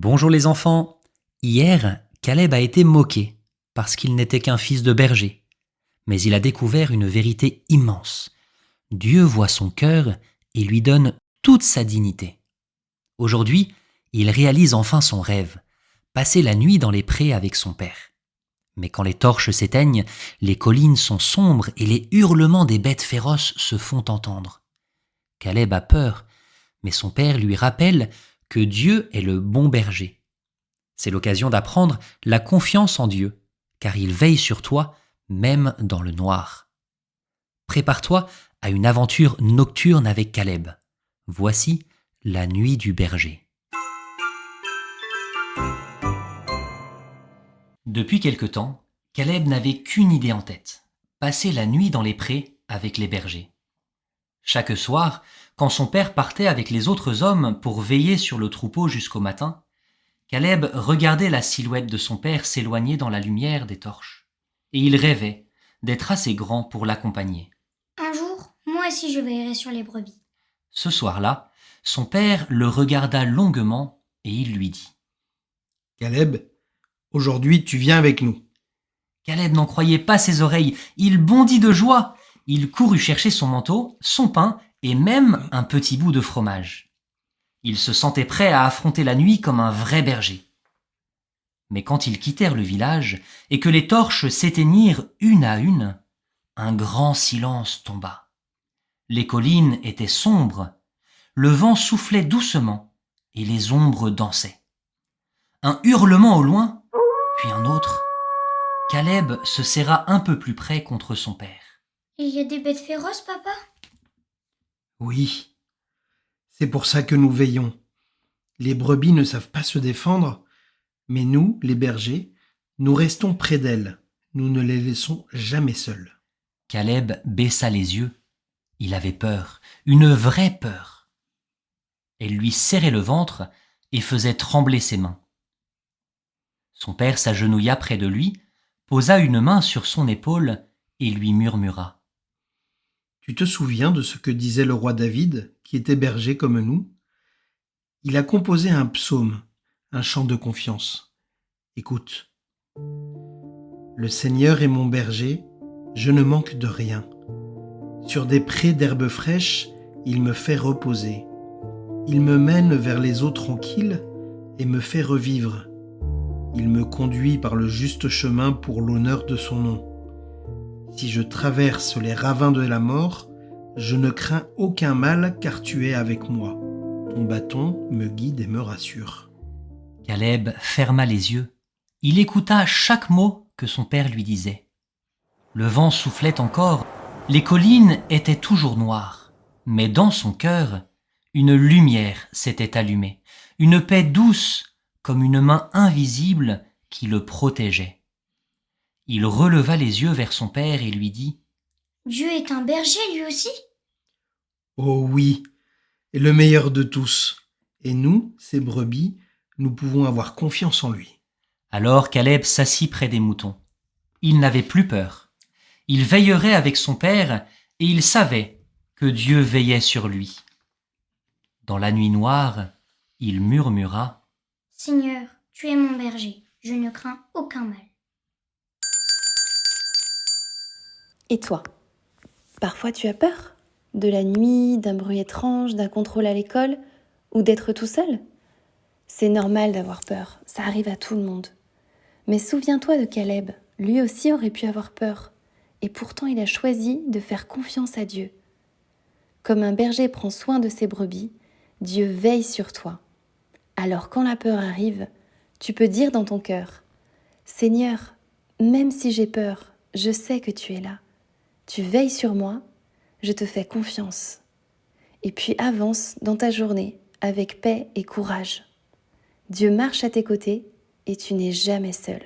Bonjour les enfants. Hier, Caleb a été moqué parce qu'il n'était qu'un fils de berger. Mais il a découvert une vérité immense. Dieu voit son cœur et lui donne toute sa dignité. Aujourd'hui, il réalise enfin son rêve, passer la nuit dans les prés avec son père. Mais quand les torches s'éteignent, les collines sont sombres et les hurlements des bêtes féroces se font entendre. Caleb a peur, mais son père lui rappelle que Dieu est le bon berger. C'est l'occasion d'apprendre la confiance en Dieu, car il veille sur toi, même dans le noir. Prépare-toi à une aventure nocturne avec Caleb. Voici la nuit du berger. Depuis quelque temps, Caleb n'avait qu'une idée en tête, passer la nuit dans les prés avec les bergers. Chaque soir, quand son père partait avec les autres hommes pour veiller sur le troupeau jusqu'au matin, Caleb regardait la silhouette de son père s'éloigner dans la lumière des torches, et il rêvait d'être assez grand pour l'accompagner. Un jour, moi aussi je veillerai sur les brebis. Ce soir-là, son père le regarda longuement et il lui dit « Caleb, aujourd'hui tu viens avec nous. » Caleb n'en croyait pas ses oreilles, il bondit de joie. Il courut chercher son manteau, son pain et même un petit bout de fromage. Il se sentait prêt à affronter la nuit comme un vrai berger. Mais quand ils quittèrent le village et que les torches s'éteignirent une à une, un grand silence tomba. Les collines étaient sombres, le vent soufflait doucement et les ombres dansaient. Un hurlement au loin, puis un autre. Caleb se serra un peu plus près contre son père. Il y a des bêtes féroces, papa ? Oui, c'est pour ça que nous veillons. Les brebis ne savent pas se défendre, mais nous, les bergers, nous restons près d'elles. Nous ne les laissons jamais seules. Caleb baissa les yeux. Il avait peur, une vraie peur. Elle lui serrait le ventre et faisait trembler ses mains. Son père s'agenouilla près de lui, posa une main sur son épaule et lui murmura. Tu te souviens de ce que disait le roi David, qui était berger comme nous ? Il a composé un psaume, un chant de confiance. Écoute. Le Seigneur est mon berger, je ne manque de rien. Sur des prés d'herbes fraîches, il me fait reposer. Il me mène vers les eaux tranquilles et me fait revivre. Il me conduit par le juste chemin pour l'honneur de son nom. Si je traverse les ravins de la mort, je ne crains aucun mal car tu es avec moi. Ton bâton me guide et me rassure. Caleb ferma les yeux. Il écouta chaque mot que son père lui disait. Le vent soufflait encore, les collines étaient toujours noires, mais dans son cœur, une lumière s'était allumée, une paix douce comme une main invisible qui le protégeait. Il releva les yeux vers son père et lui dit « Dieu est un berger lui aussi ? Oh oui, et le meilleur de tous. Et nous, ces brebis, nous pouvons avoir confiance en lui. » Alors Caleb s'assit près des moutons. Il n'avait plus peur. Il veillerait avec son père et il savait que Dieu veillait sur lui. Dans la nuit noire, il murmura « Seigneur, tu es mon berger, je ne crains aucun mal. » Et toi ? Parfois tu as peur ? De la nuit, d'un bruit étrange, d'un contrôle à l'école ou d'être tout seul ? C'est normal d'avoir peur, ça arrive à tout le monde. Mais souviens-toi de Caleb, lui aussi aurait pu avoir peur. Et pourtant il a choisi de faire confiance à Dieu. Comme un berger prend soin de ses brebis, Dieu veille sur toi. Alors quand la peur arrive, tu peux dire dans ton cœur « Seigneur, même si j'ai peur, je sais que tu es là. Tu veilles sur moi, je te fais confiance. » Et puis avance dans ta journée avec paix et courage. Dieu marche à tes côtés et tu n'es jamais seul.